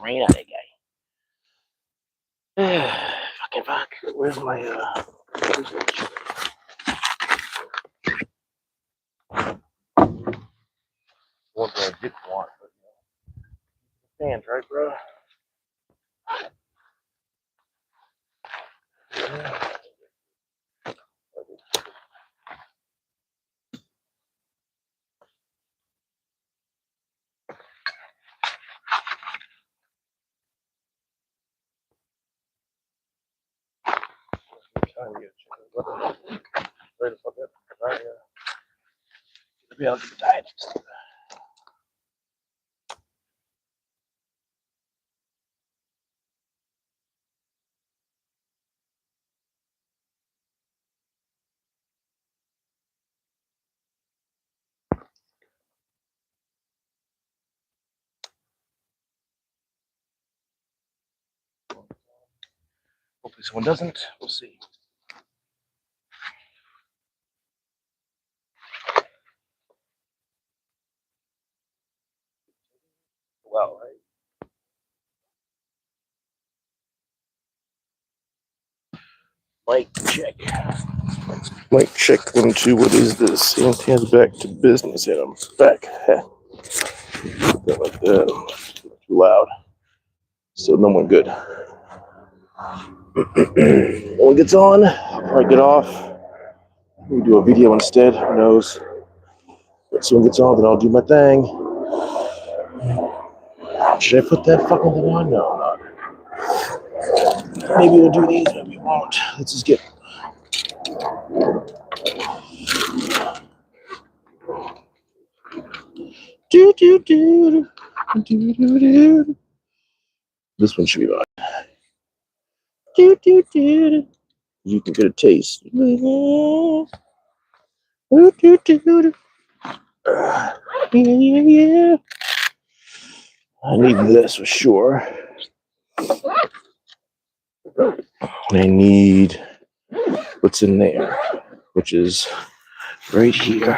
rain out of that guy. Fucking fuck. Where's my what I did want, but fans, right, bro? Maybe I'll get the diet. Hopefully someone doesn't. We'll see. Wow, right? Mic check. Mic check 1 2. What is this? Hands back to business, and I'm back. Like that. Too loud. So no one good. When one gets on, I'll probably get off. We do a video instead. Who knows? But someone gets on, then I'll do my thing. Should I put that fucking thing on? No, not. Maybe we'll do these, maybe we won't. Let's just get. This one should be fine. You can get a taste. Yeah. I need this for sure. I need what's in there, which is right here.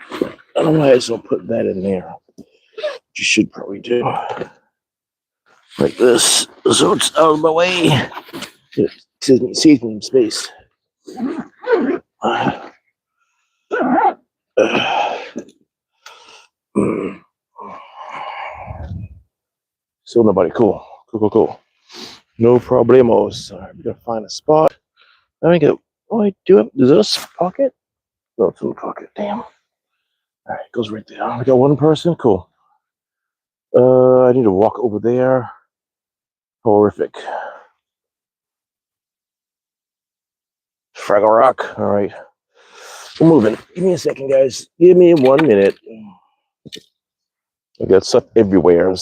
I don't know why I just don't put that in there. Which you should probably do. Like this, so it's out of my way. It saves me some space. Still nobody. Cool. No problemos. All right, we're gonna find a spot. Let me go. Oh, I do it. Is this a pocket? No, it's in the pocket. Damn. All right, it goes right there. We got one person. Cool. I need to walk over there. Horrific. Fraggle Rock. All right. We're moving. Give me a second, guys. Give me 1 minute. I got stuff everywhere.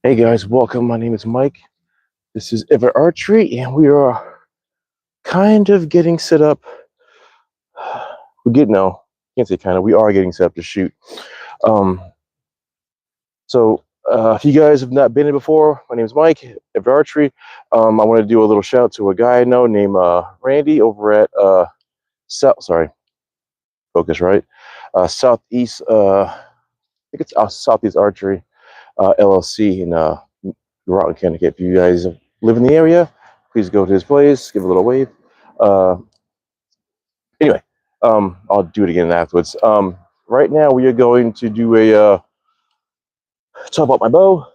Hey guys, welcome. My name is Mike. This is Everitt Archery, and we are kind of getting set up. Can't say kind of. We are getting set up to shoot. If you guys have not been here before, my name is Mike, Everitt Archery. I want to do a little shout out to a guy I know named Randy over at Southeast. I think it's Southeast Archery LLC in Groton, Connecticut. If you guys live in the area, please go to his place, give a little wave. Anyway, I'll do it again afterwards. Right now we are going to do a talk about my bow.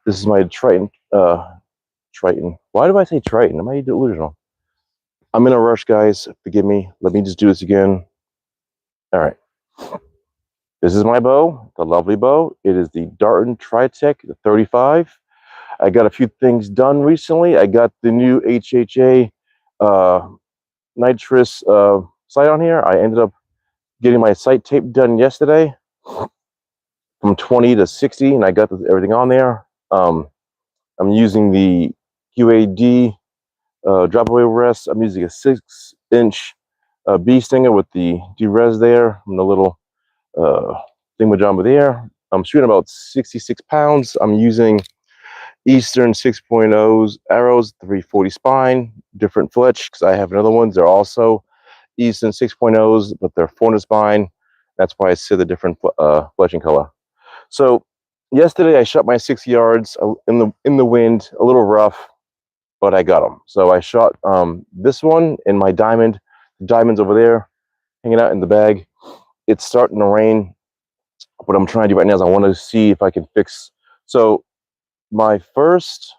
This is my Triton. Why do I say Triton? Am I delusional? I'm in a rush, guys. Forgive me. Let me just do this again. All right. This is my bow, the lovely bow. It is the Darton Tritech, the 35. I got a few things done recently. I got the new HHA nitrous sight on here. I ended up getting my sight tape done yesterday from 20 to 60, and I got everything on there. I'm using the QAD drop away rest. I'm using a 6-inch bee stinger with the D-res there and the little thingamajamba there. I'm shooting about 66 pounds. I'm using Eastern 6.0s arrows, 340 spine, different Fletch, because I have another ones. They're also Easton 6.0s, but they're 400 spine. That's why I said the different fletching color. So yesterday I shot my 6 yards in the wind, a little rough, but I got them. So I shot this one in my diamond. The diamond's over there, hanging out in the bag. It's starting to rain. What I'm trying to do right now is I want to see if I can fix. So my first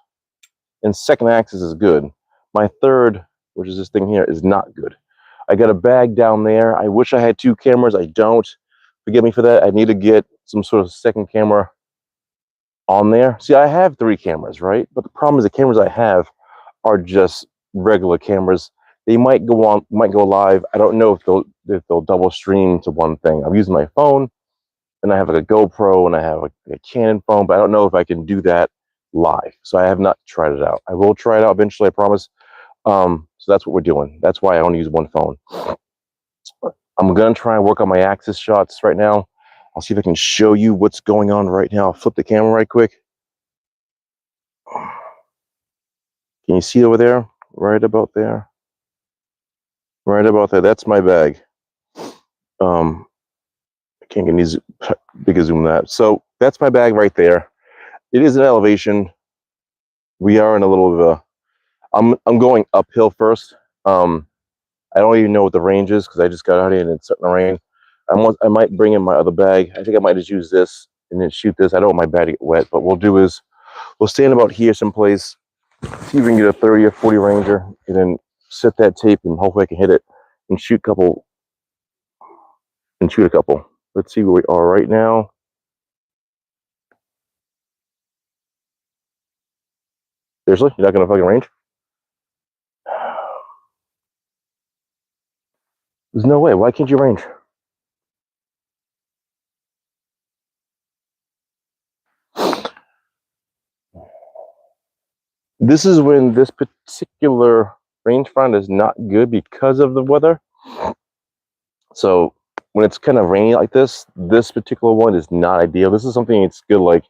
and second axis is good. My third, which is this thing here, is not good. I got a bag down there. I wish I had 2 cameras. I don't. Forgive me for that. I need to get some sort of second camera on there. See, I have 3 cameras, right? But the problem is the cameras I have are just regular cameras. They might go live. I don't know if they'll double stream to one thing. I'm using my phone, and I have like a GoPro, and I have a Canon phone, but I don't know if I can do that live. So I have not tried it out. I will try it out eventually, I promise. So that's what we're doing. That's why I only use one phone. I'm gonna try and work on my axis shots right now. I'll see if I can show you what's going on right now. I'll flip the camera right quick. Can you see over there? Right about there. Right about there. That's my bag. I can't get any bigger zoom than that. So that's my bag right there. It is an elevation. We are in a little bit of a. I'm going uphill first. I don't even know what the range is because I just got out here and it's starting to rain. I might bring in my other bag. I think I might just use this and then shoot this. I don't want my bag to get wet, but what we'll do is we'll stand about here someplace, see if we can get a 30 or 40 Ranger, and then set that tape and hopefully I can hit it and shoot a couple. Let's see where we are right now. Seriously, you're not gonna fucking range? There's no way. Why can't you range? This is when this particular rangefinder is not good because of the weather. So when it's kind of rainy like this particular one is not ideal. This is something that's good, like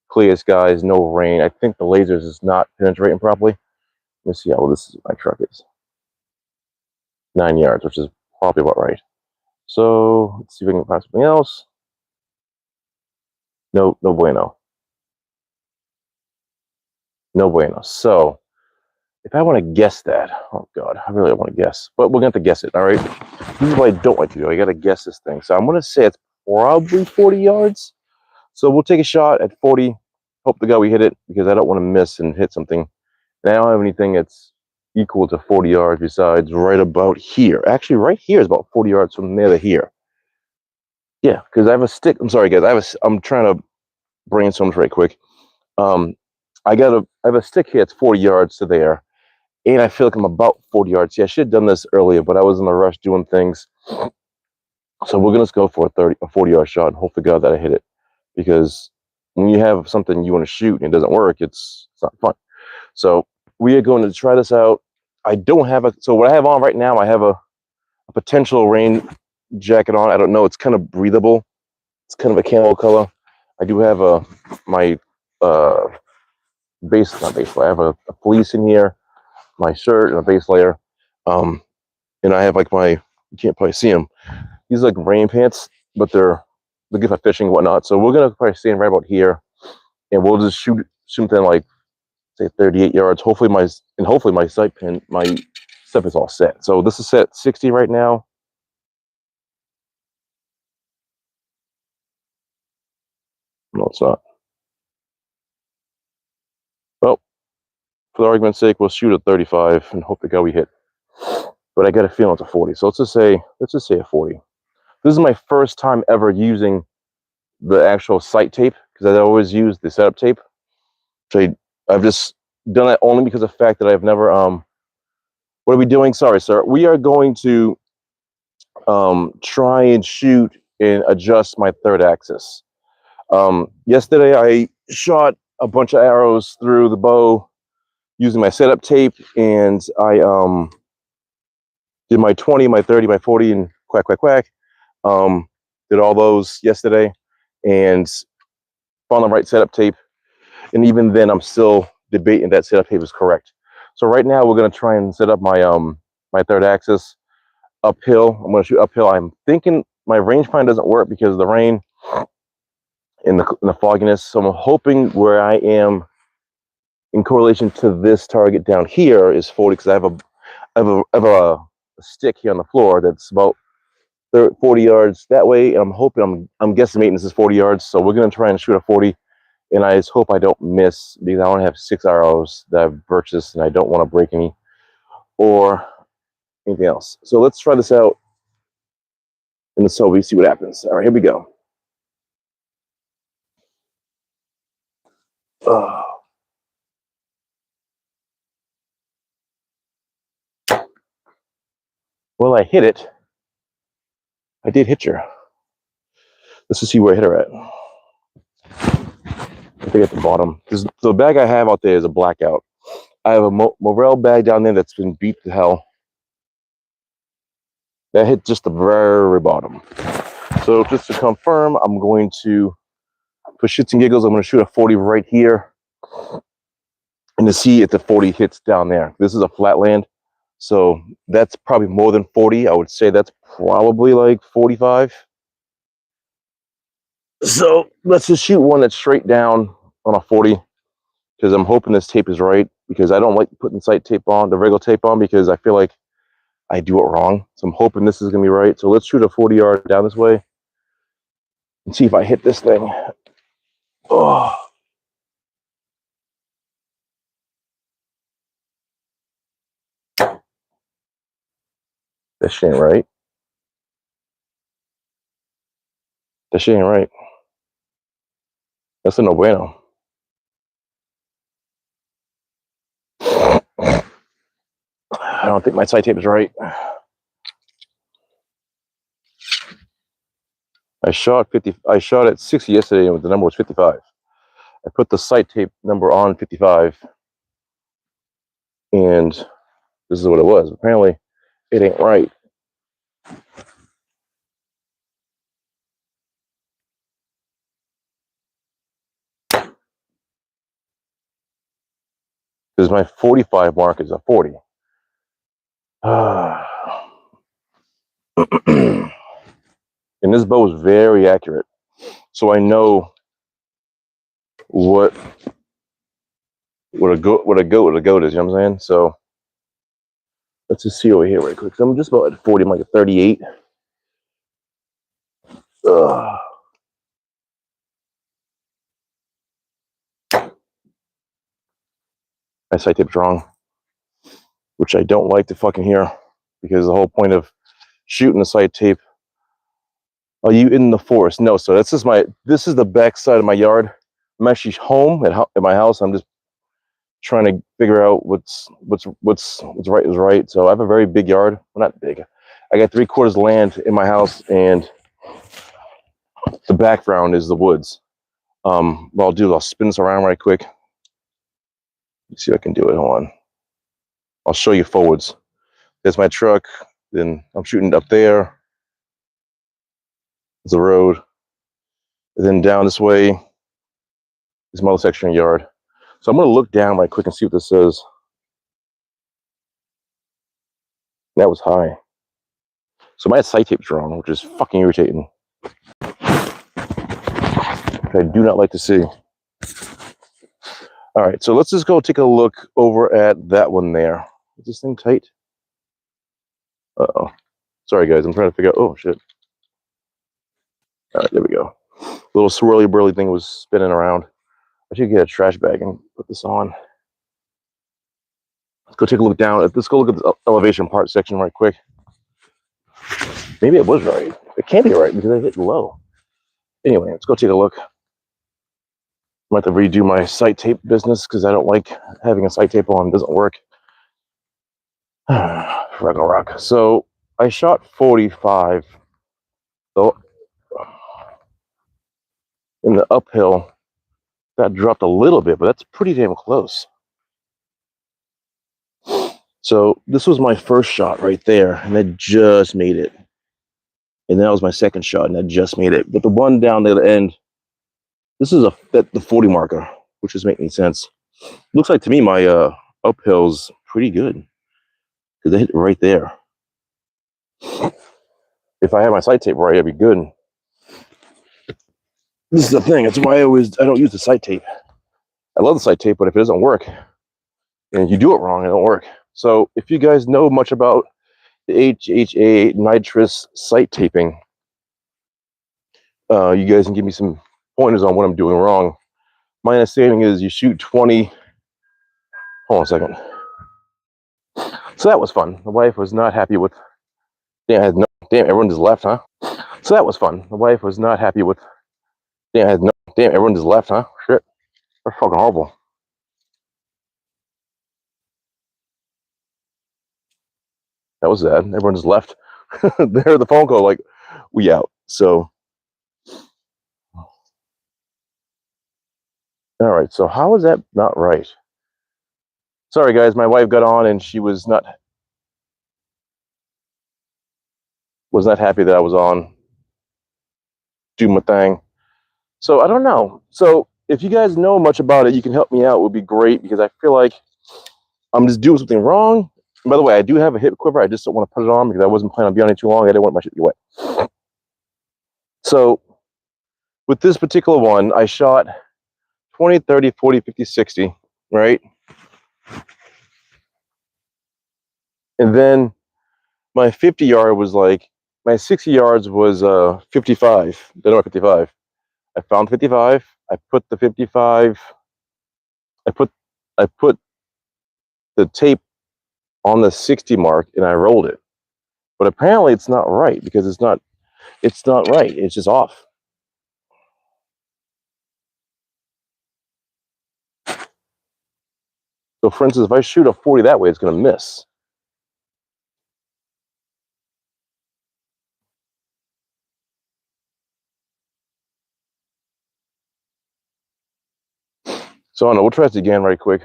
clear skies, no rain. I think the lasers is not penetrating properly. Let me see how this is. My truck is 9 yards, which is probably about right. So let's see if we can find something else. No bueno. No bueno. So if I want to guess that, oh God, I really don't want to guess, but we're going to have to guess it, all right? This is what I don't like to do. I got to guess this thing. So I'm going to say it's probably 40 yards. So we'll take a shot at 40. Hope to God we hit it because I don't want to miss and hit something. And I don't have anything that's equal to 40 yards besides right about here. Actually, right here is about 40 yards from there to here. Yeah, because I have a stick. I'm sorry, guys. I'm trying to brainstorm right quick. I have a stick here. It's 40 yards to there. And I feel like I'm about 40 yards. Yeah, I should have done this earlier, but I was in a rush doing things. So we're going to go for a 40-yard shot and hope to God that I hit it. Because when you have something you want to shoot and it doesn't work, it's not fun. So we are going to try this out. I don't have so what I have on right now, I have a potential rain jacket on. I don't know. It's kind of breathable. It's kind of a camo color. I do have my not base layer. I have a fleece in here, my shirt and a base layer. And I have like you can't probably see them. These are like rain pants, but they're good for fishing and whatnot. So we're gonna probably stand right about here, and we'll just shoot then like say 38 yards. Hopefully my sight pin, my stuff is all set. So this is set 60 right now. No, it's not. Well, for the argument's sake, we'll shoot at 35 and hope to God we hit. But I got a feeling it's a 40. So let's just say a 40. This is my first time ever using the actual sight tape because I always use the setup tape. So I've just done it only because of the fact that I've never what are we doing? Sorry, sir. We are going to try and shoot and adjust my third axis. Yesterday I shot a bunch of arrows through the bow using my setup tape, and I did my 20, my 30, my 40, and quack, quack, quack. Did all those yesterday and found the right setup tape. And even then, I'm still debating that setup tape is correct. So right now, we're going to try and set up my my third axis. uphill. I'm going to shoot uphill. I'm thinking my range find doesn't work because of the rain and the fogginess. So I'm hoping where I am in correlation to this target down here is 40, because I have a stick here on the floor that's about 40 yards that way. And I'm hoping, I'm guesstimating this is 40 yards. So we're going to try and shoot a 40. And I just hope I don't miss, because I only have 6 arrows that I've purchased and I don't want to break any or anything else. So let's try this out in the Sobe, see what happens. All right, here we go. Well, I hit it. I did hit her. Let's just see where I hit her at. I think at the bottom. The bag I have out there is a blackout. I have a Morel bag down there that's been beat to hell. That hit just the very bottom. So just to confirm, I'm going to, for shits and giggles, I'm going to shoot a 40 right here. And to see if the 40 hits down there. This is a flat land. So that's probably more than 40. I would say that's probably like 45. So let's just shoot one that's straight down on a 40, because I'm hoping this tape is right, because I don't like putting sight tape on, the regular tape on, because I feel like I do it wrong. So I'm hoping this is going to be right. So let's shoot a 40 yard down this way and see if I hit this thing. Oh. That shit ain't right. That shit ain't right. That's a no bueno. I don't think my sight tape is right. I shot at 60 yesterday and the number was 55. I put the sight tape number on 55 and this is what it was. Apparently it ain't right. Because my 45 mark is a 40. And this bow is very accurate. So I know what a goat is, you know what I'm saying? So let's just see over here right quick. So I'm just about at 40, I'm like a 38. My sight tape's wrong, which I don't like to fucking hear, because the whole point of shooting the sight tape. Are you in the forest? No, so this is the back side of my yard. I'm actually home at my house. I'm just trying to figure out what's right is right. So I have a very big yard. Well, not big. I got 3/4 land in my house, and the background is the woods. What I'll do is I'll spin this around right quick. Let's see if I can do it. Hold on. I'll show you forwards. There's my truck. Then I'm shooting up there. There's the road. And then down this way is my little section of yard. So I'm going to look down right quick and see what this says. That was high. So my sight tape's wrong, which is fucking irritating. Which I do not like to see. All right, so let's just go take a look over at that one there. Is this thing tight? Uh-oh. Sorry, guys. I'm trying to figure out... Oh, shit. All right, there we go. Little swirly burly thing was spinning around. I should get a trash bag and put this on. Let's go take a look down. Let's go look at the elevation part section right quick. Maybe it was right. It can't be right because I hit low. Anyway, let's go take a look. I'm going to have to redo my sight tape business because I don't like having a sight tape on. It doesn't work. Rock. So I shot 45. So in the uphill, that dropped a little bit, but that's pretty damn close. So this was my first shot right there, and that just made it. And that was my second shot, and that just made it. But the one down the end, this is the 40 marker, which is making sense. Looks like to me my uphill's pretty good because they hit right there. If I had my sight tape right, it'd be good. This is the thing. That's why I don't use the sight tape. I love the sight tape, but if it doesn't work and you do it wrong, it don't work. So if you guys know much about the HHA nitrous sight taping, you guys can give me some pointers on what I'm doing wrong. My understanding is you shoot 20. Hold on a second. So that was fun. The wife was not happy with. Damn, everyone just left, huh? So that was fun. The wife was not happy with. Damn, everyone just left, huh? Shit, they're fucking horrible. That was sad. Everyone just left. They heard the phone call, like, we out. So, all right. So how is that not right? Sorry, guys. My wife got on and she was not happy that I was on. Do my thing. So I don't know. So if you guys know much about it, you can help me out. It would be great because I feel like I'm just doing something wrong. And by the way, I do have a hip quiver. I just don't want to put it on because I wasn't planning on being on it too long. I didn't want my shit to be wet. So with this particular one, I shot 20, 30, 40, 50, 60, right? And then my 50 yard was like, my 60 yards was 55. No, 55. I found 55. I put the 55. I put the tape on the 60 mark and I rolled it. But apparently it's not right because it's not right. It's just off. So for instance, if I shoot a 40 that way, it's going to miss. So I don't know. We'll try this again right quick.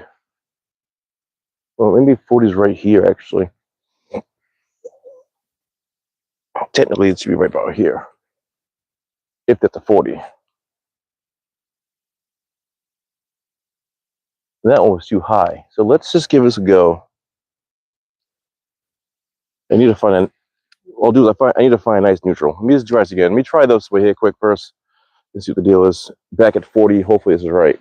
Well, maybe 40 is right here, actually. Technically, it should be right about here. If that's a 40. That one was too high. So let's just give this a go. I need to find an. I'll do that. I need to find a nice neutral. Let me just try this again. Let me try this way here quick first. Let's see what the deal is. Back at 40. Hopefully this is right.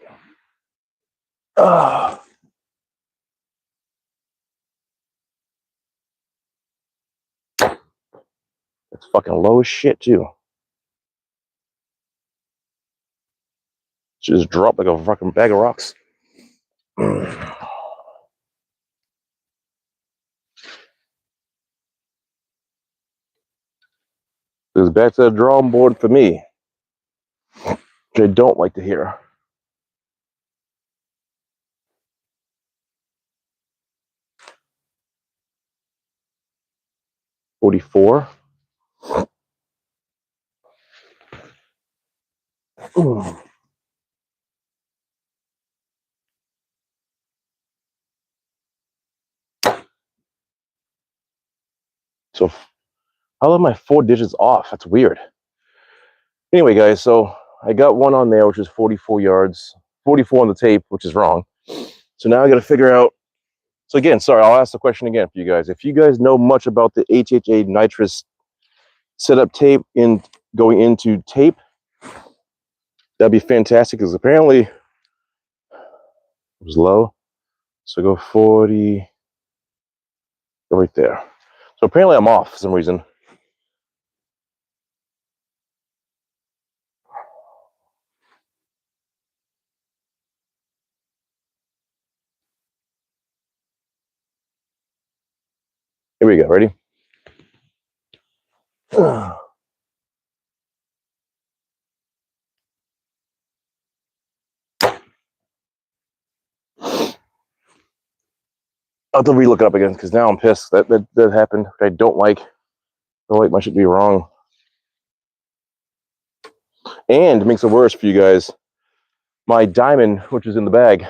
It's fucking low as shit too. Just dropped like a fucking bag of rocks. It's back to the drawing board for me, which I don't like to hear. 44. So how are my 4 digits off? That's weird. Anyway, guys, so I got one on there, which is 44 yards, 44 on the tape, which is wrong. So now I got to figure out. So again, sorry, I'll ask the question again for you guys. If you guys know much about the HHA nitrous setup tape in going into tape, that'd be fantastic because apparently it was low. So go 40, go right there. So apparently I'm off for some reason. Here we go. Ready? I'll have to relook it up again because now I'm pissed that happened. I don't like my shit to be wrong. And it makes it worse for you guys. My diamond, which is in the bag,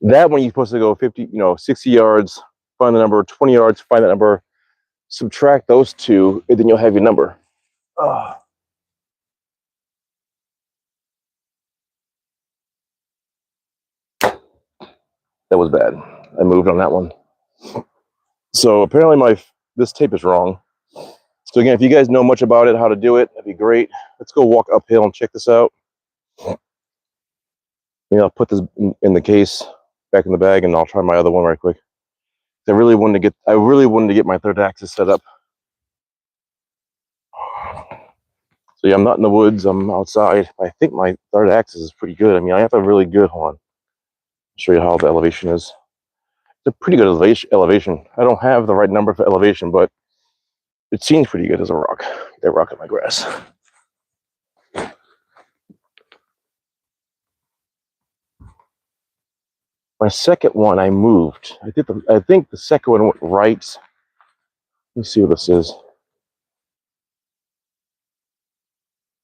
that one you're supposed to go 50, 60 yards, find the number, 20 yards, find that number, subtract those two, and then you'll have your number. Oh. That was bad. I moved on that one. So apparently this tape is wrong. So again, if you guys know much about it, how to do it, that'd be great. Let's go walk uphill and check this out. I'll put this in the case, back in the bag, and I'll try my other one right quick. I really wanted to get my third axis set up. So yeah, I'm not in the woods, I'm outside. I think my third axis is pretty good. I mean, I have a really good one. I'll show you how the elevation is. It's a pretty good elevation. I don't have the right number for elevation, but it seems pretty good as a rock. That rock in my grass. My second one, I moved. I think the second one went right. Let's see what this is.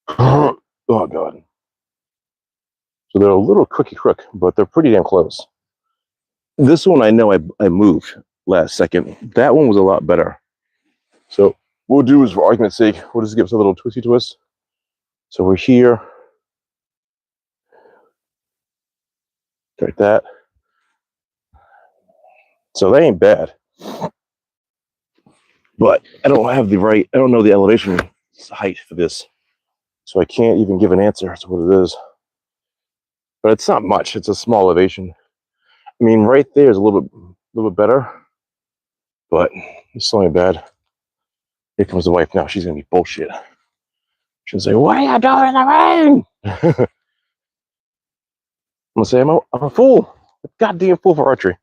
Oh God. So they're a little crook, but they're pretty damn close. This one I know I moved last second. That one was a lot better. So what we'll do is, for argument's sake, we'll just give us a little twisty twist. So we're here. Like that. So that ain't bad. But I don't know the elevation height for this. So I can't even give an answer to what it is. But it's not much. It's a small elevation. I mean, right there is a little bit better. But it's not bad. Here comes the wife now. She's going to be bullshit. She'll say, "What are you doing in the rain?" I'm going to say, I'm a fool. A goddamn fool for archery.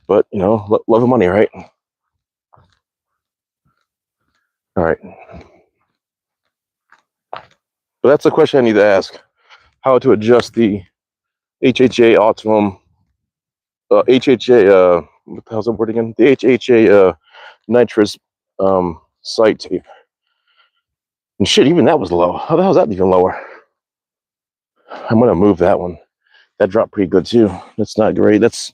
But, love and money, right? All right. So that's the question I need to ask. How to adjust the HHA Optimum, HHA, what the hell's that word again? The HHA nitrous sight tape. And shit, even that was low. How the hell is that even lower? I'm going to move that one. That dropped pretty good too. That's not great. That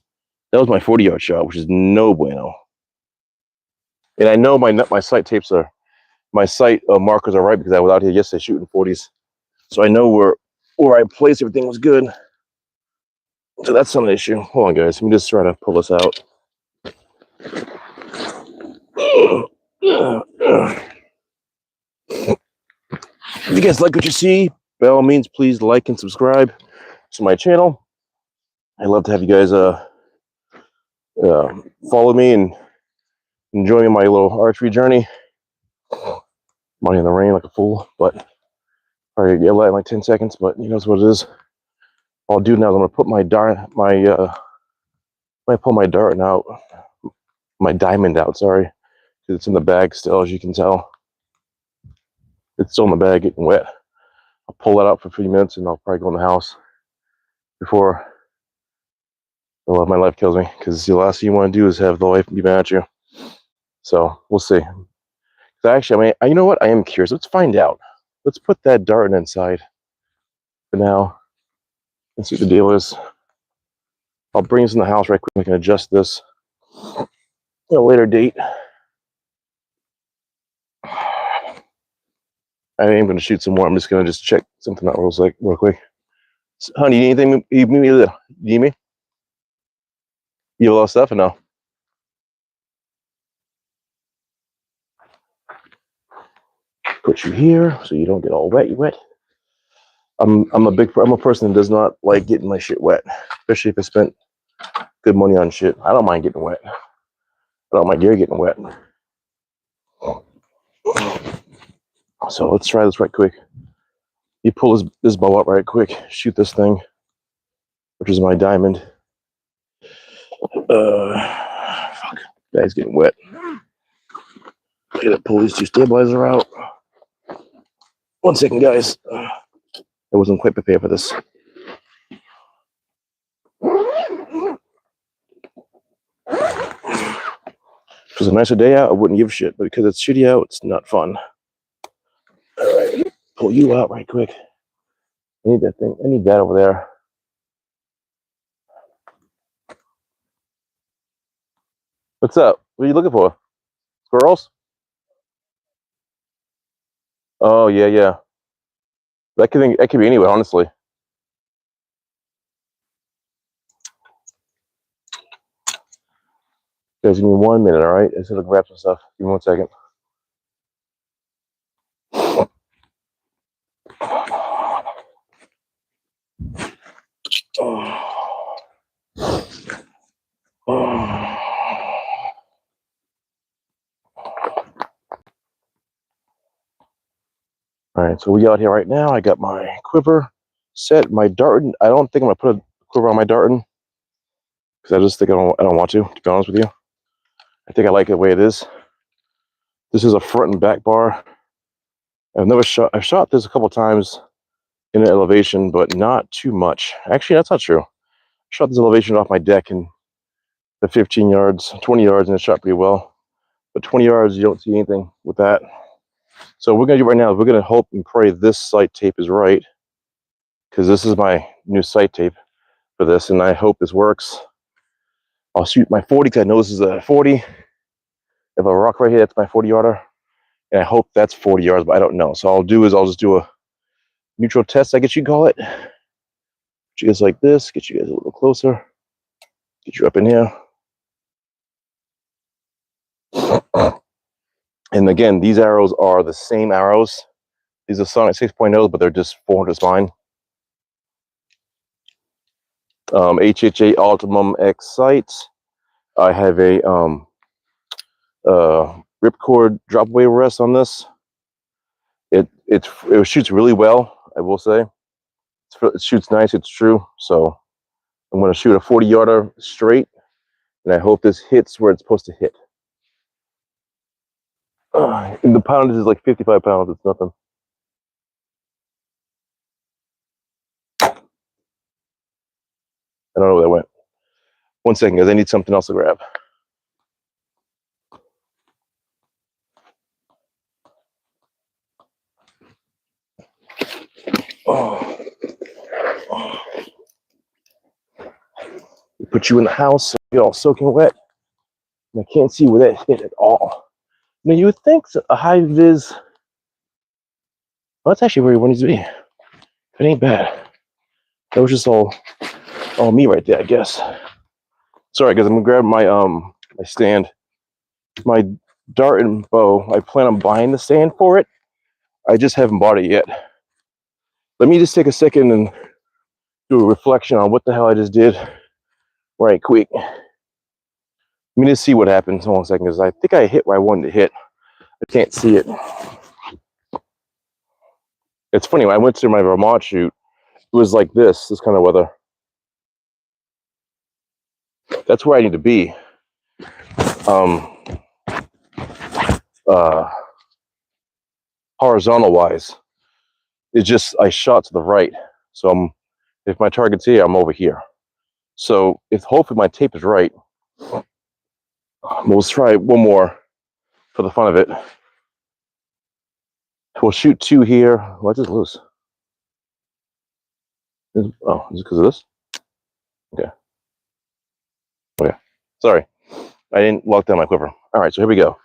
was my 40-yard shot, which is no bueno. And I know my sight tapes are, my sight markers are right because I was out here yesterday shooting 40s. So I know where I placed everything was good. So that's not an issue. Hold on, guys. Let me just try to pull this out. If you guys like what you see, by all means, please like and subscribe to my channel. I'd love to have you guys follow me and enjoy my little archery journey. Money in the rain like a fool, but probably get light in like 10 seconds, but you know what it is. All I'll do now is I'm gonna put my pull my dart out, my diamond out, sorry, because it's in the bag still, as you can tell. It's still in the bag getting wet. I'll pull that out for 3 minutes and I'll probably go in the house before my life kills me, because the last thing you want to do is have the life be mad at you. So we'll see. So actually, you know what? I am curious. Let's find out. Let's put that dart inside for now and see what the deal is. I'll bring this in the house right quick. I can adjust this at a later date. I am going to shoot some more. I'm just going to check something out real quick. So, honey, you need anything? You need me? You have a lot of stuff or no? Put you here so you don't get all wet. I'm a person that does not like getting my shit wet, especially if I spent good money on shit. I don't mind getting wet. I don't mind gear getting wet. So let's try this right quick. You pull this bow up right quick, shoot this thing, which is my diamond. Fuck, guy's getting wet. I gotta pull these two stabilizer out. 1 second, guys. I wasn't quite prepared for this. If it was a nicer day out, I wouldn't give a shit, but because it's shitty out, it's not fun. All right, pull you out right quick. I need that thing. I need that over there. What's up? What are you looking for? Squirrels? Oh yeah. That could be anywhere, honestly. Guys, give me 1 minute, all right? I just gotta grab some stuff. Give me 1 second. All right, so we out here right now. I got my quiver set, my darton. I don't think I'm gonna put a quiver on my darton because I just think I don't want to be honest with you. I think I like it the way it is. This is a front and back bar. I've shot this a couple times in an elevation, but not too much. Actually, that's not true. I shot this elevation off my deck in the 15 yards, 20 yards, and it shot pretty well. But 20 yards, you don't see anything with that. So what we're gonna do right now is we're gonna hope and pray this sight tape is right, because this is my new sight tape for this, and I hope this works. I'll shoot my 40 because I know this is a 40. If I rock right here, that's my 40 yarder, and I hope that's 40 yards, but I don't know. So I'll just do a neutral test, I guess you'd call it. Get you guys like this, get you guys a little closer, get you up in here. And again, these arrows are the same arrows. These are Sonic 6.0s, but they're just 400 spine. HHA Ultimum X sights. I have a ripcord drop away rest on this. It shoots really well, I will say. It shoots nice, it's true. So I'm going to shoot a 40 yarder straight, and I hope this hits where it's supposed to hit. And the poundage is like 55 pounds, it's nothing. I don't know where that went. 1 second, guys, I need something else to grab. Oh. Put you in the house, so you're all soaking wet. And I can't see where that hit at all. Now you would think a high vis. Well, that's actually where you want to be. It ain't bad. That was just all me right there, I guess. Sorry, guys. I'm gonna grab my my stand, my dart and bow. I plan on buying the stand for it. I just haven't bought it yet. Let me just take a second and do a reflection on what the hell I just did. Right, quick. Let me just see what happens. Hold on a second, because I think I hit where I wanted to hit. I can't see it. It's funny, when I went to my Vermont shoot, it was like this kind of weather. That's where I need to be. Horizontal wise, it's just I shot to the right. So if my target's here, I'm over here. So if hopefully my tape is right, we'll try one more for the fun of it. We'll shoot 2 here. Why's this loose? Oh, is it because of this? Okay. Okay. Sorry. I didn't lock down my quiver. All right, so here we go.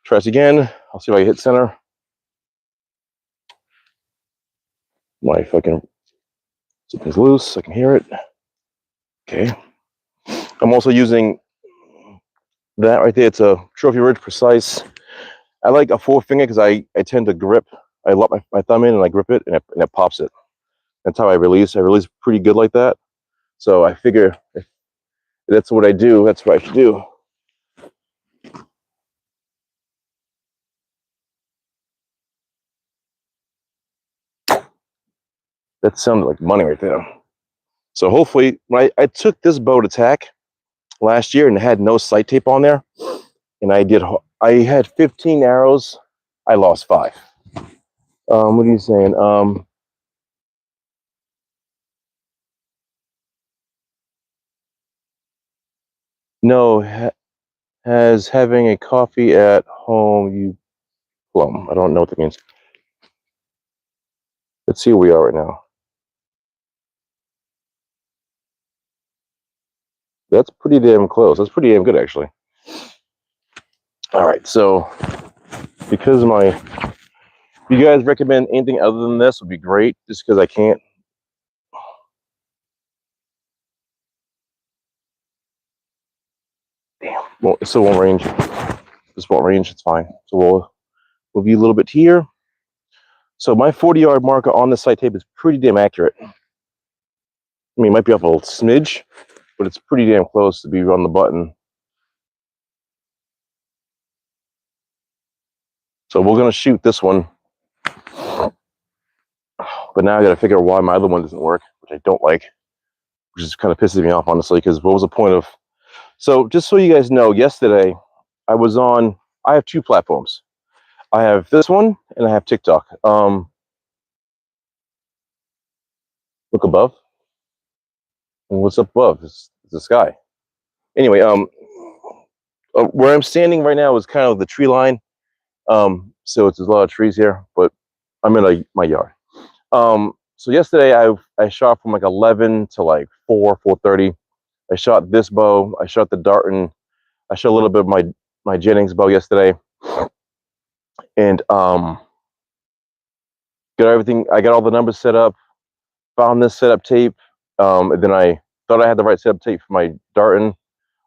Try this again. I'll see if I hit center. My fucking something's loose. I can hear it. Okay. I'm also using that right there. It's a Trophy Ridge Precise. I like a 4-finger because I tend to grip. I lock my thumb in and I grip it and it pops it. That's how I release. I release pretty good like that. So I figure if that's what I do, that's what I should do. That sounded like money right there. So hopefully, when I took this bow to tack last year and it had no sight tape on there, and I had 15 arrows. I lost 5. What are you saying? No, has having a coffee at home you plum. I don't know what that means. Let's see where we are right now. That's pretty damn close. That's pretty damn good, actually. All right, so because if you guys recommend anything other than this would be great, just because I can't. Damn. Well, it still won't range. This won't range. It's fine. So we'll view a little bit here. So my 40-yard marker on the sight tape is pretty damn accurate. I mean, it might be off a little smidge, but it's pretty damn close to be on the button. So we're gonna shoot this one, but now I got to figure out why my other one doesn't work, which I don't like, which is kind of pisses me off, honestly. Because what was the point of? So just so you guys know, yesterday I was on. I have two platforms. I have this one and I have TikTok. Look above. And what's up above? It's the sky. Anyway, where I'm standing right now is kind of the tree line. So there's a lot of trees here, but I'm in my yard. So yesterday I shot from like 11 to like 4:30. I shot this bow. I shot the Darton. I shot a little bit of my Jennings bow yesterday, and got everything. I got all the numbers set up. Found this setup tape. And then I thought I had the right setup tape for my Darton.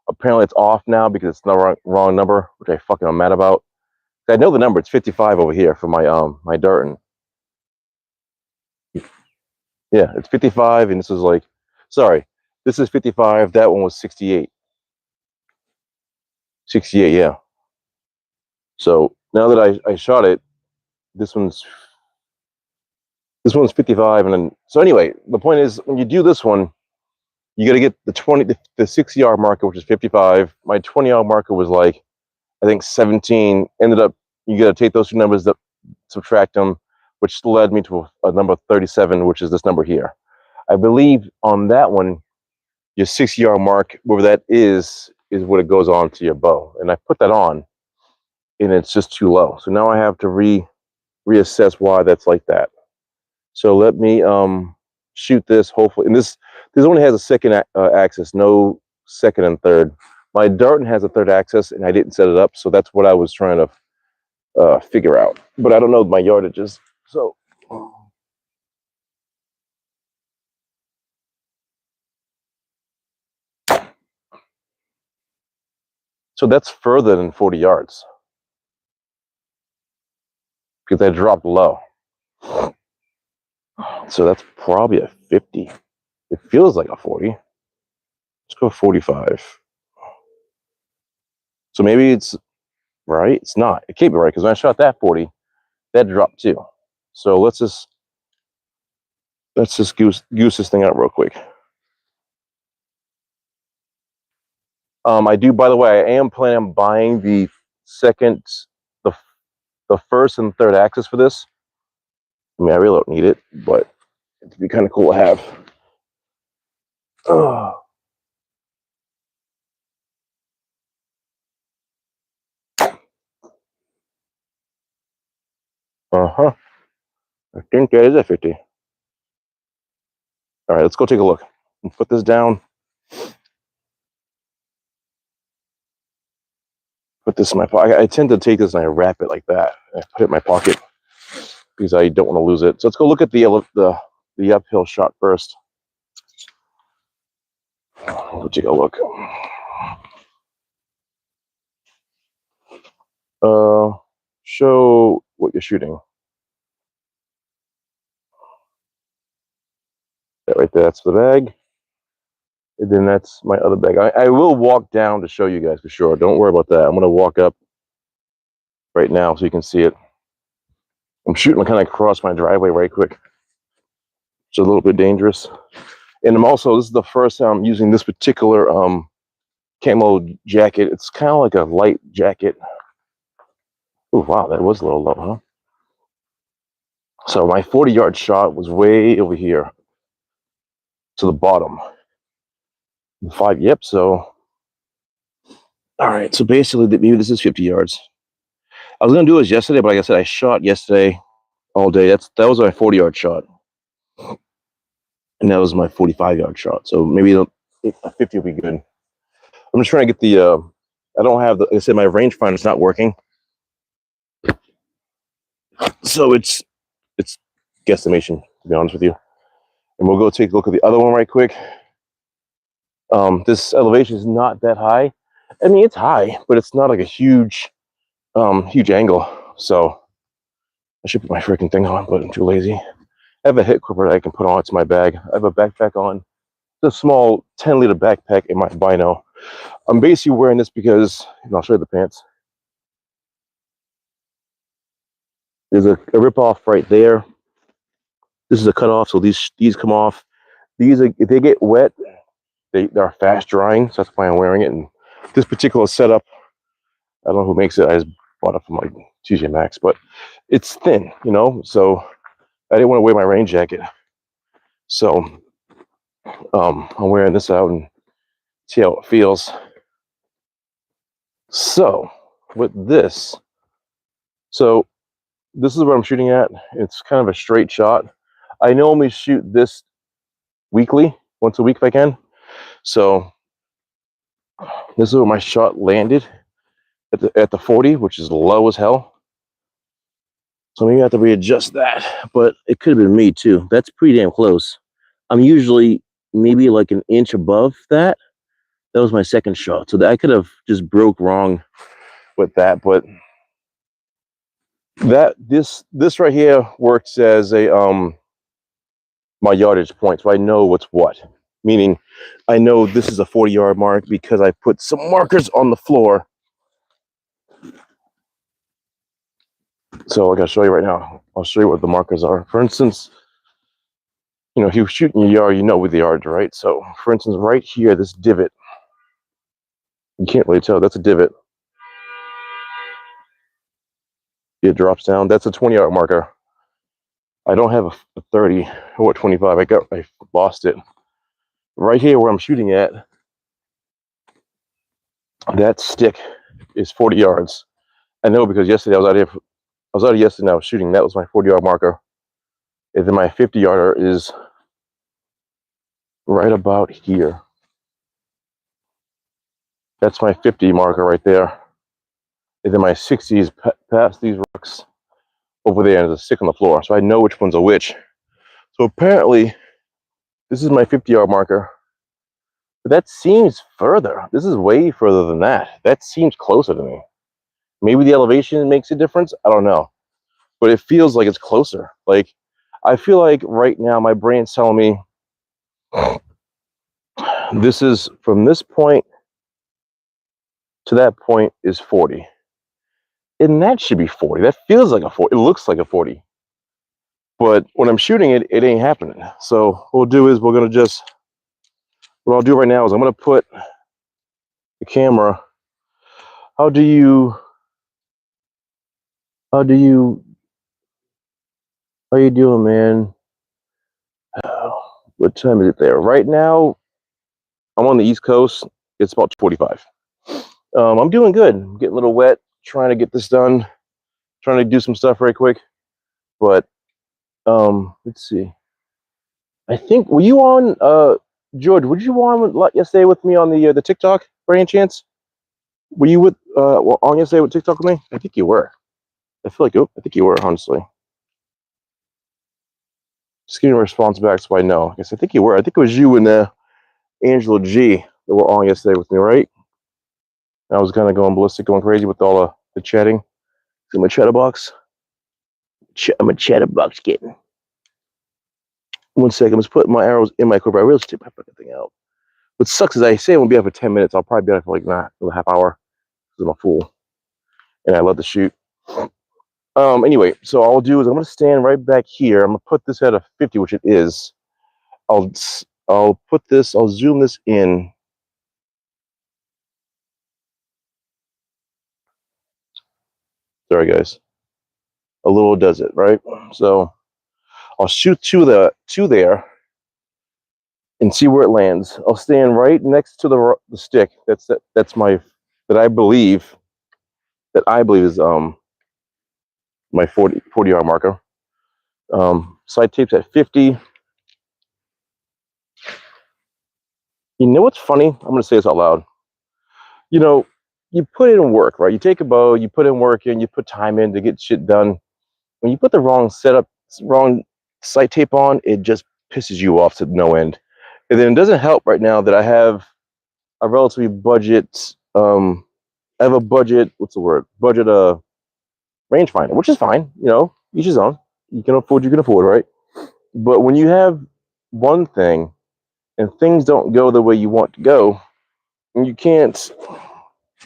Apparently it's off now because it's the wrong number, which I fucking am mad about. I know the number. It's 55 over here for my Darton. Yeah, it's 55, and this is like, sorry, this is 55. That one was 68. 68, yeah. So now that I shot it, this one's 55, and then so anyway, the point is when you do this one, you got to get the 60-yard marker, which is 55. My 20-yard marker was like, I think 17. Ended up, you got to take those two numbers, subtract them, which led me to a number 37, which is this number here. I believe on that one, your 60-yard mark, wherever that is what it goes on to your bow. And I put that on, and it's just too low. So now I have to reassess why that's like that. So let me shoot this, hopefully. And this only has a second axis, no second and third. My Darton has a third axis, and I didn't set it up, so that's what I was trying to figure out. But I don't know my yardages, so. So that's further than 40 yards because I dropped low. So that's probably a 50. It feels like a 40. Let's go 45. So maybe it's right. It's not. It can't be right because when I shot that 40, that dropped too. So let's just goose this thing out real quick. I do, by the way, I am planning on buying the first and third axis for this. I mean, I really don't need it, but it'd be kind of cool to have. Uh-huh. I think that is a 50. All right, let's go take a look. Put this down. Put this in my pocket. I tend to take this and I wrap it like that. I put it in my pocket because I don't want to lose it. So let's go look at the uphill shot first. We'll take a look. Show what you're shooting. That right there, that's the bag. And then that's my other bag. I will walk down to show you guys for sure. Don't worry about that. I'm going to walk up right now so you can see it. I'm shooting kind of across my driveway right quick. It's a little bit dangerous. And this is the first time I'm using this particular camo jacket. It's kind of like a light jacket. Oh, wow, that was a little low, huh? So my 40-yard shot was way over here to the bottom. 5, yep, so. All right, so basically maybe this is 50 yards. I was going to do this yesterday, but like I said, I shot yesterday all day. That was my 40-yard shot. And that was my 45-yard shot. So maybe a 50 will be good. I'm just trying to get I don't have like I said, my rangefinder's not working. So it's guesstimation, to be honest with you. And we'll go take a look at the other one right quick. This elevation is not that high. I mean, it's high, but it's not like a huge angle. So I should put my freaking thing on, but I'm too lazy. I have a hip gripper that I can put on to my bag. I have a backpack on. It's a small 10-liter backpack in my bino. I'm basically wearing this because, and I'll show you the pants. There's a rip off right there. This is a cut off, so these come off. These are, if they get wet, they're fast drying, so that's why I'm wearing it. And this particular setup, I don't know who makes it. I just bought it from like TJ Maxx, but it's thin, you know. So I didn't want to wear my rain jacket, so I'm wearing this out and see how it feels. So with this, so this is what I'm shooting at. It's kind of a straight shot. I normally shoot this weekly, once a week if I can. So this is where my shot landed at the 40, which is low as hell. So maybe I have to readjust that, but it could have been me too. That's pretty damn close. I'm usually maybe like an inch above that. That was my second shot. So I could have just broke wrong with that, but this right here works as a my yardage point, so I know what's what. Meaning I know this is a 40-yard mark because I put some markers on the floor. So I gotta show you right now. I'll show you what the markers are. For instance, you know, if you're shooting your yard, you know where the yards are, right? So for instance, right here, this divot, you can't really tell, that's a divot. It drops down. That's a 20-yard marker. I don't have a 30 or 25. I lost it. Right here where I'm shooting at, that stick is 40 yards. I know because yesterday I was out yesterday and I was shooting. That was my 40-yard marker. And then my 50-yarder is right about here. That's my 50 marker right there. And then my 60 is past these rocks over there, and there's a stick on the floor. So I know which one's a which. So apparently, this is my 50-yard marker. But that seems further. This is way further than that. That seems closer to me. Maybe the elevation makes a difference. I don't know. But it feels like it's closer. Like, I feel like right now my brain's telling me this is from this point to that point is 40. And that should be 40. That feels like a 40. It looks like a 40. But when I'm shooting it, it ain't happening. So what we'll do is what I'll do right now is I'm going to put the camera. How you doing, man? What time is it there? Right now, I'm on the East Coast. It's about 2:45. I'm doing good. I'm getting a little wet, trying to get this done, trying to do some stuff very quick. But let's see. I think were you on George? Were you on yesterday with me on the TikTok by any chance? Were you on yesterday with TikTok with me? I think you were. I feel like I think you were, honestly. Just getting a response back so I know. I think you were. I think it was you and Angela G that were on yesterday with me, right? I was kind of going ballistic, going crazy with all the chatting. In my chatterbox. I'm a chatterbox kitten. 1 second. I'm just putting my arrows in my quiver. I really should take my fucking thing out. What sucks is I say I won't be out for 10 minutes. I'll probably be out for like a half hour because I'm a fool. And I love to shoot. Anyway, so all I'll do is I'm going to stand right back here. I'm going to put this at a 50, which it is. I'll put this, I'll zoom this in. Sorry, guys. A little does it, right? So I'll shoot to there and see where it lands. I'll stand right next to the stick. That's my that I believe is my 40-yard marker. Side tape's at 50. You know what's funny? I'm going to say this out loud. You know, you put in work, right? You take a bow, you put in work in, you put time in to get shit done. When you put the wrong sight tape on, it just pisses you off to no end. And then it doesn't help right now that I have a relatively budget I have a budget. What's the word? Budget rangefinder, which is fine. You know, each his own. You can afford. You can afford, right? But when you have one thing and things don't go the way you want to go, and you can't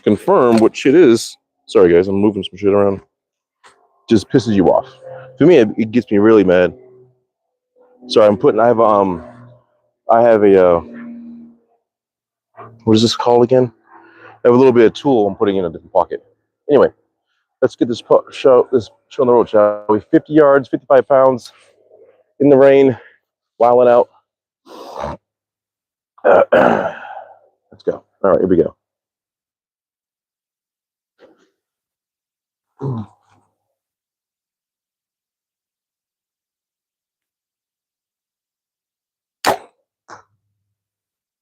confirm what shit is. Sorry, guys, I'm moving some shit around. Just pisses you off. For me, it gets me really mad. Sorry, I'm putting. I have a. What is this called again? I have a little bit of tool I'm putting in a different pocket. Anyway, let's get this show on the road, shall we? 50 yards, 55 pounds, in the rain, wilding out. Let's go. All right, here we go.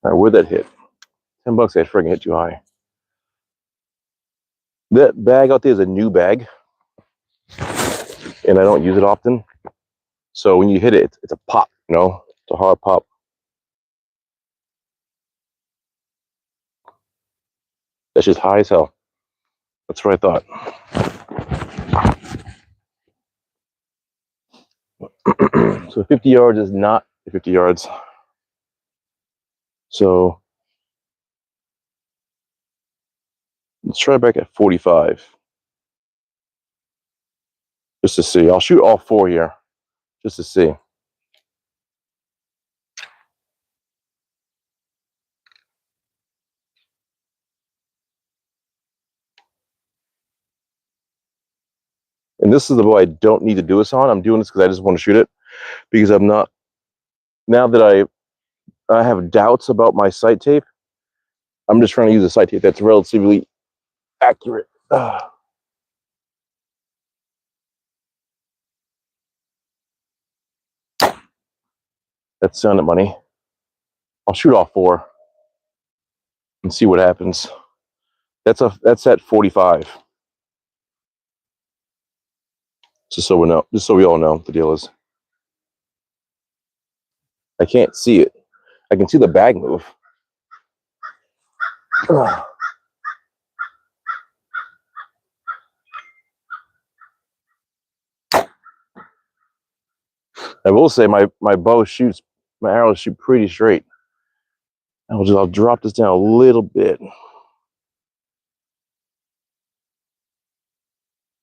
All right, where'd that hit? $10. I friggin' hit too high. That bag out there is a new bag, and I don't use it often. So when you hit it, it's a pop. You know, it's a hard pop. That's just high as hell. That's what I thought. So 50 yards is not 50 yards. So let's try back at 45. Just to see. I'll shoot all four here. Just to see. And this is the bow I don't need to do this on. I'm doing this because I just want to shoot it. Because I'm not, now that I have doubts about my sight tape, I'm just trying to use a sight tape that's relatively accurate. That sounded money. I'll shoot all four and see what happens. That's at 45. Just so we all know what the deal is. I can't see it. I can see the bag move. I will say my arrows shoot pretty straight. I'll drop this down a little bit.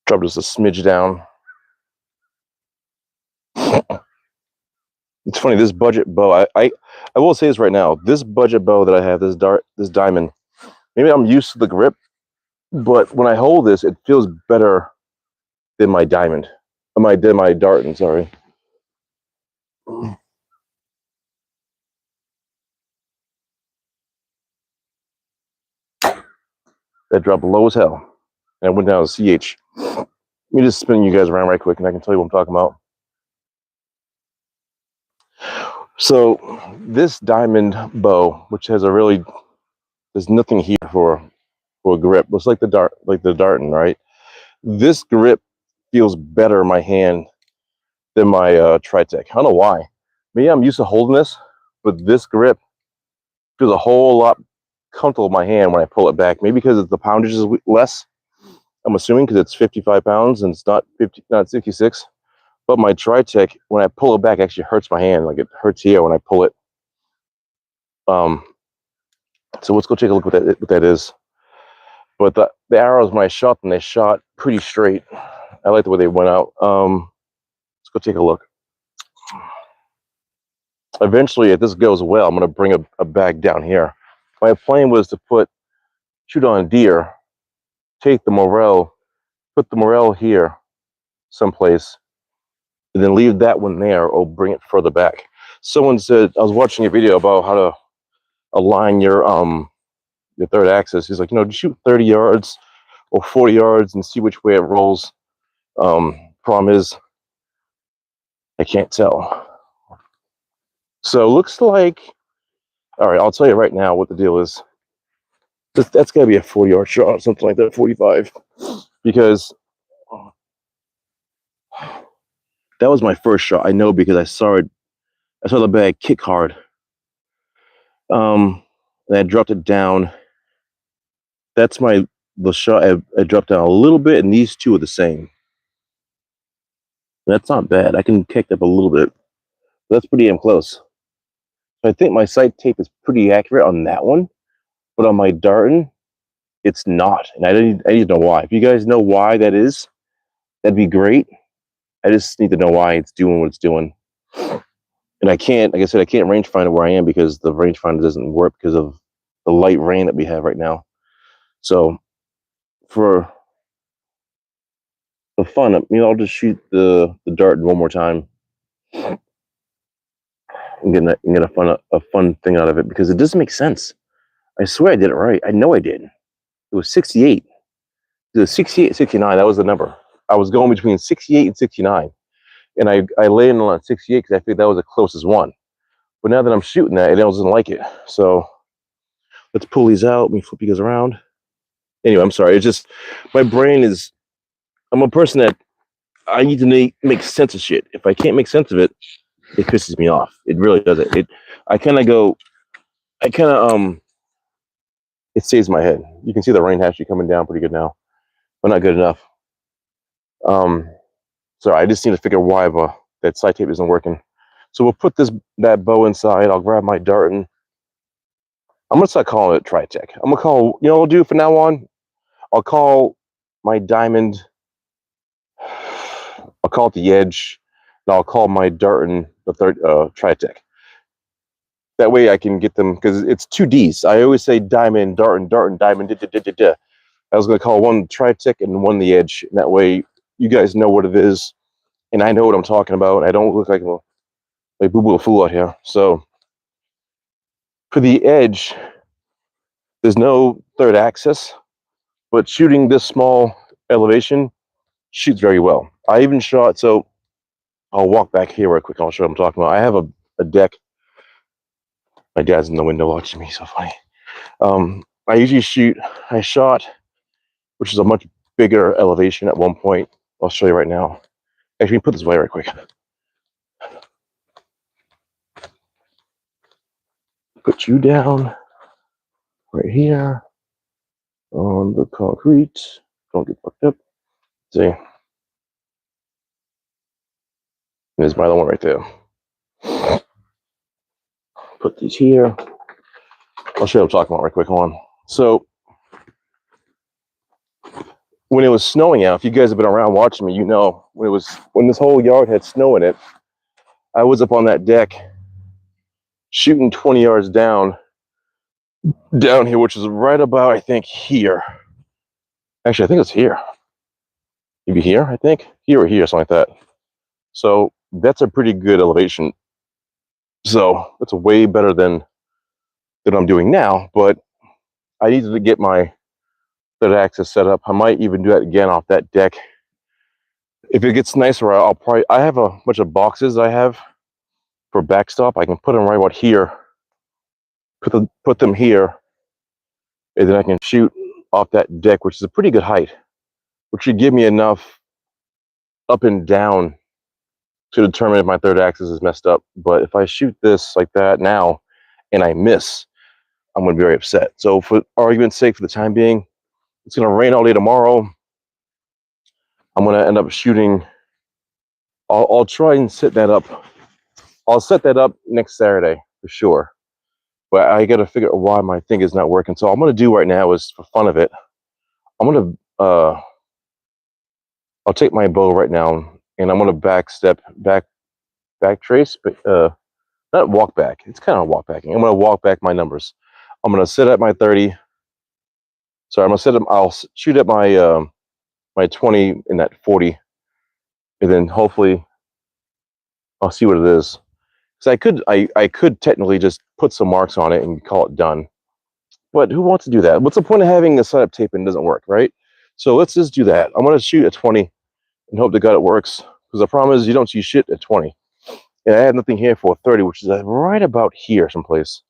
Drop just a smidge down. It's funny, this budget bow, I will say this right now, this budget bow that I have, this diamond, maybe I'm used to the grip, but when I hold this, it feels better than my diamond. Than my Darton, sorry. That dropped low as hell. And I went down to CH. Let me just spin you guys around right quick and I can tell you what I'm talking about. So this diamond bow, which has there's nothing here for a grip. Looks like the Darton, right? This grip feels better in my hand than my Tritech. I don't know why. Maybe I'm used to holding this, but this grip feels a whole lot comfortable in my hand when I pull it back. Maybe because the poundage is less. I'm assuming because it's 55 pounds and it's not 66. But my Tritech, when I pull it back, actually hurts my hand. Like it hurts here when I pull it. So let's go take a look at what that is. But the arrows, when I shot them, they shot pretty straight. I like the way they went out. Let's go take a look. Eventually, if this goes well, I'm going to bring a bag down here. My plan was to shoot on a deer, take the morel, put the morel here someplace, and then leave that one there or bring it further back. Someone said, I was watching a video about how to align your third axis. He's like, just shoot 30 yards or 40 yards and see which way it rolls. Problem is, I can't tell. So it looks like, all right, I'll tell you right now what the deal is. That's got to be a 40-yard shot, something like that, 45, because that was my first shot. I know because I saw the bag kick hard. And I dropped it down. that's the shot. I dropped down a little bit, and these two are the same. That's not bad. I can kick up a little bit. That's pretty damn close. So I think my sight tape is pretty accurate on that one, but on my Darton, it's not. And I need to know why. If you guys know why that is, that'd be great. I just need to know why it's doing what it's doing. And I can't, like I said, I can't rangefinder where I am because the rangefinder doesn't work because of the light rain that we have right now. So for fun, I'll just shoot the Darton one more time and get a fun thing out of it, because it doesn't make sense. I swear I did it right. I know I did. It was 68. It was 68, 69. That was the number. I was going between 68 and 69. And I landed on 68 because I figured that was the closest one. But now that I'm shooting that, it doesn't like it. So let's pull these out. Let me flip you guys around. Anyway, I'm sorry. It's just, my brain is, I'm a person that I need to make sense of shit. If I can't make sense of it, it pisses me off. It really does it. It saves my head. You can see the rain actually coming down pretty good now, but not good enough. So I just need to figure why that sight tape isn't working. So we'll put that bow inside. I'll grab my Darton. I'm gonna start calling it Tritech. I'm gonna call, what I'll do from now on, I'll call my diamond, I'll call it the Edge, and I'll call my Darton the third Tritech. That way I can get them, because it's 2 Ds. I always say diamond, Darton, diamond, I was gonna call one Tritech and one the Edge, and that way you guys know what it is, and I know what I'm talking about. I don't look like a boo-boo fool out here. So for the Edge, there's no third axis, but shooting this small elevation shoots very well. I even shot, so I'll walk back here real quick. I'll show you what I'm talking about. I have a deck. My dad's in the window watching me, so funny. I shot, which is a much bigger elevation at one point. I'll show you right now. Actually, put this away right quick. Put you down right here on the concrete. Don't get fucked up. See? There's my other one right there. Put these here. I'll show you what I'm talking about right quick. Hold on. So, when it was snowing out, if you guys have been around watching me, when this whole yard had snow in it, I was up on that deck shooting 20 yards down here, which is right about, I think, here. Actually, I think it's here. Maybe here, I think. Here or here, something like that. So that's a pretty good elevation. So that's way better than I'm doing now, but I needed to get my third axis set up. I might even do that again off that deck. If it gets nicer, I have a bunch of boxes I have for backstop. I can put them right about here. Put them here, and then I can shoot off that deck, which is a pretty good height, which should give me enough up and down to determine if my third axis is messed up. But if I shoot this like that now and I miss, I'm going to be very upset. So for argument's sake, for the time being, it's going to rain all day tomorrow. I'm going to end up shooting. I'll try and set that up. I'll set that up next Saturday for sure. But I got to figure out why my thing is not working. So all I'm going to do right now is, for fun of it, I'm going to I'll take my bow right now and I'm going to back trace, but not walk back. It's kind of walk backing. I'm going to walk back my numbers. I'm going to set at my 30. Sorry, I'm going to set up. I'll shoot at my my 20 in that 40, and then hopefully I'll see what it is. So I could technically just put some marks on it and call it done. But who wants to do that? What's the point of having a setup tape and it doesn't work, right? So let's just do that. I'm going to shoot at 20 and hope to God it works, because the problem is you don't see shit at 20. And I have nothing here for 30, which is right about here someplace.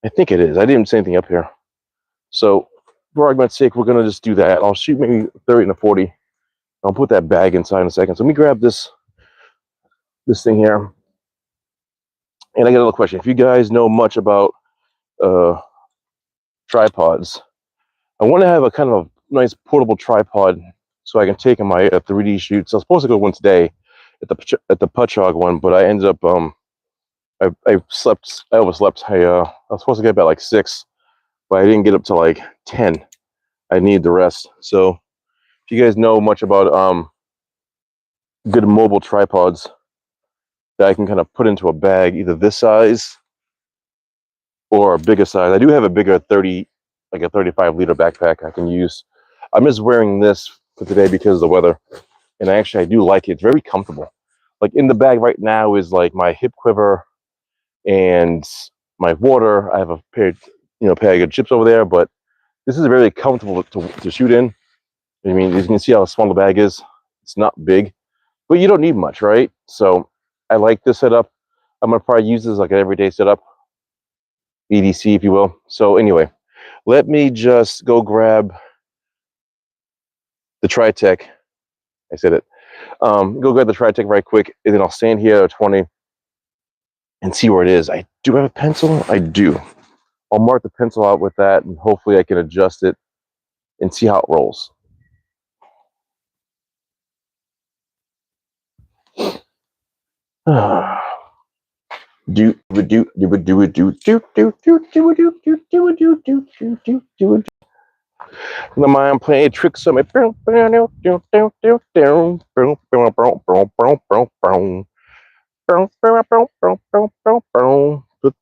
I think it is. I didn't say anything up here. So for argument's sake, we're going to just do that. I'll shoot maybe 30 and a 40. I'll put that bag inside in a second. So let me grab this thing here. And I got another question. If you guys know much about tripods, I want to have a kind of a nice portable tripod so I can take in my 3D shoots. I was supposed to go one today at the Putchog one, but I ended up I overslept. I was supposed to get about like 6, but I didn't get up to like 10. I need the rest. So if you guys know much about good mobile tripods that I can kind of put into a bag, either this size or a bigger size. I do have a bigger 30, like a 35-liter backpack I can use. I'm just wearing this for today because of the weather, and I do like it. It's very comfortable. Like in the bag right now is like my hip quiver and my water. I have a pair of chips over there, but this is very comfortable to shoot in. I mean, you can see how small the bag is. It's not big, but you don't need much, right? So I like this setup. I'm gonna probably use this like an everyday setup, EDC, if you will. So anyway, let me just go grab the Tritech. I said it. Go grab the Tritech right quick, and then I'll stand here at 20 and see where it is. I do have a pencil. I do. I'll mark the pencil out with that, and hopefully I can adjust it and see how it rolls. Do do do do do do do do do do do do do do do do do. The mind playing tricks on me. Put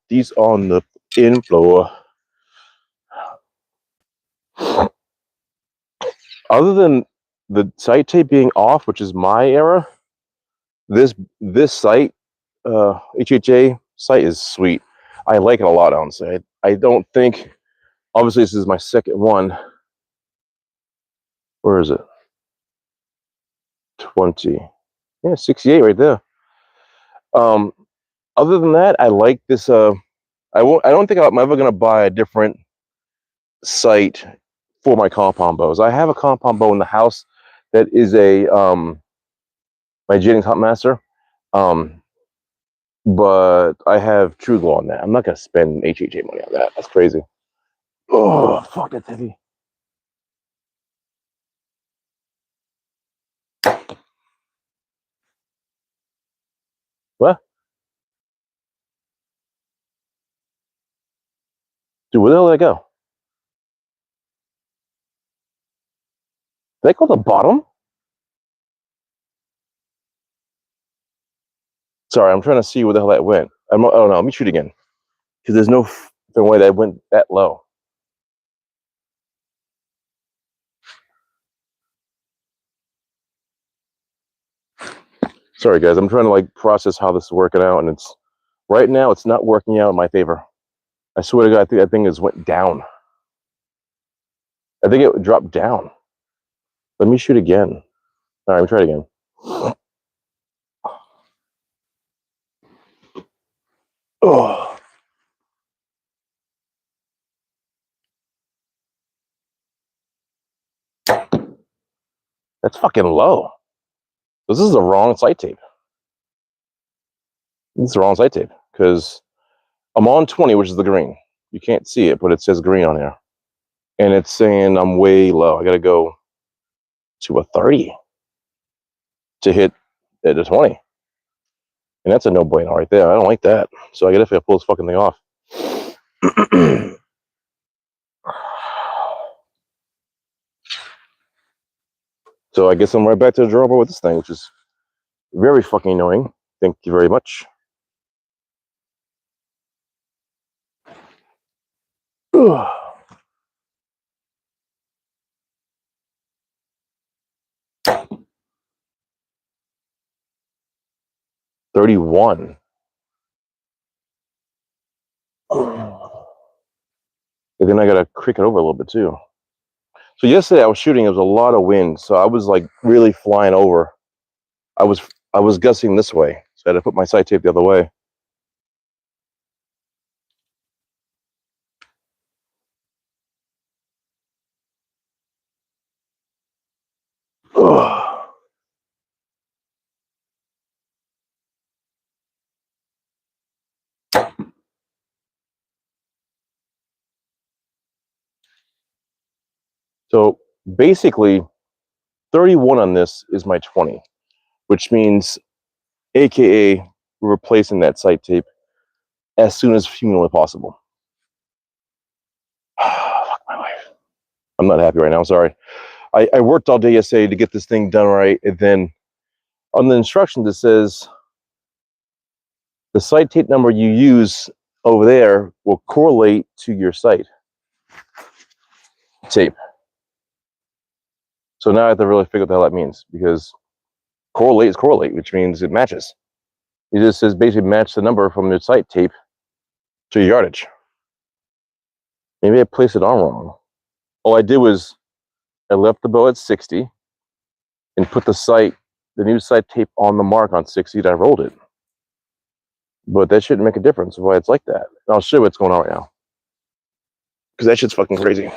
these on the in floor. Other than the site tape being off, which is my error, this site, HHA site is sweet. I like it a lot, honestly. I don't think, obviously this is my second one. Where is it? 20. Yeah, 68 right there. Other than that, I like this. I don't think I'm ever gonna buy a different site for my compound bows. I have a compound bow in the house that is a my Jennings Huntmaster. But I have True Glow on that. I'm not gonna spend HHA money on that. That's crazy. Oh fuck, that's heavy. What? Dude, where the hell did I go? Did I go to the bottom? Sorry, I'm trying to see where the hell that went. Oh no, let me shoot again. Because there's no way that went that low. Sorry guys, I'm trying to like process how this is working out, and it's right now it's not working out in my favor. I swear to God, I think that thing has went down. I think it dropped down. Let me shoot again. All right, let me try it again. Oh, that's fucking low. This is the wrong site tape. This is the wrong site tape because I'm on 20, which is the green. You can't see it, but it says green on here. And it's saying I'm way low. I got to go to a 30 to hit at a 20. And that's a no-brainer right there. I don't like that. So I got to pull this fucking thing off. So I guess I'm right back to the drawing board with this thing, which is very fucking annoying. Thank you very much. $31. And then I gotta crick it over a little bit too. So yesterday I was shooting, it was a lot of wind, so I was like really flying over. I was gusting this way, so I had to put my sight tape the other way. Ugh. So basically 31 on this is my 20, which means AKA we're replacing that sight tape as soon as humanly possible. Fuck my life. I'm not happy right now, sorry. I worked all day yesterday to get this thing done right, and then on the instructions it says the sight tape number you use over there will correlate to your sight tape. So now I have to really figure out what the hell that means, because correlate is correlate, which means it matches. It just says basically match the number from your sight tape to your yardage. Maybe I placed it on wrong. All I did was I left the bow at 60 and put the new sight tape on the mark on 60 and I rolled it. But that shouldn't make a difference why it's like that. And I'll show you what's going on right now, because that shit's fucking crazy.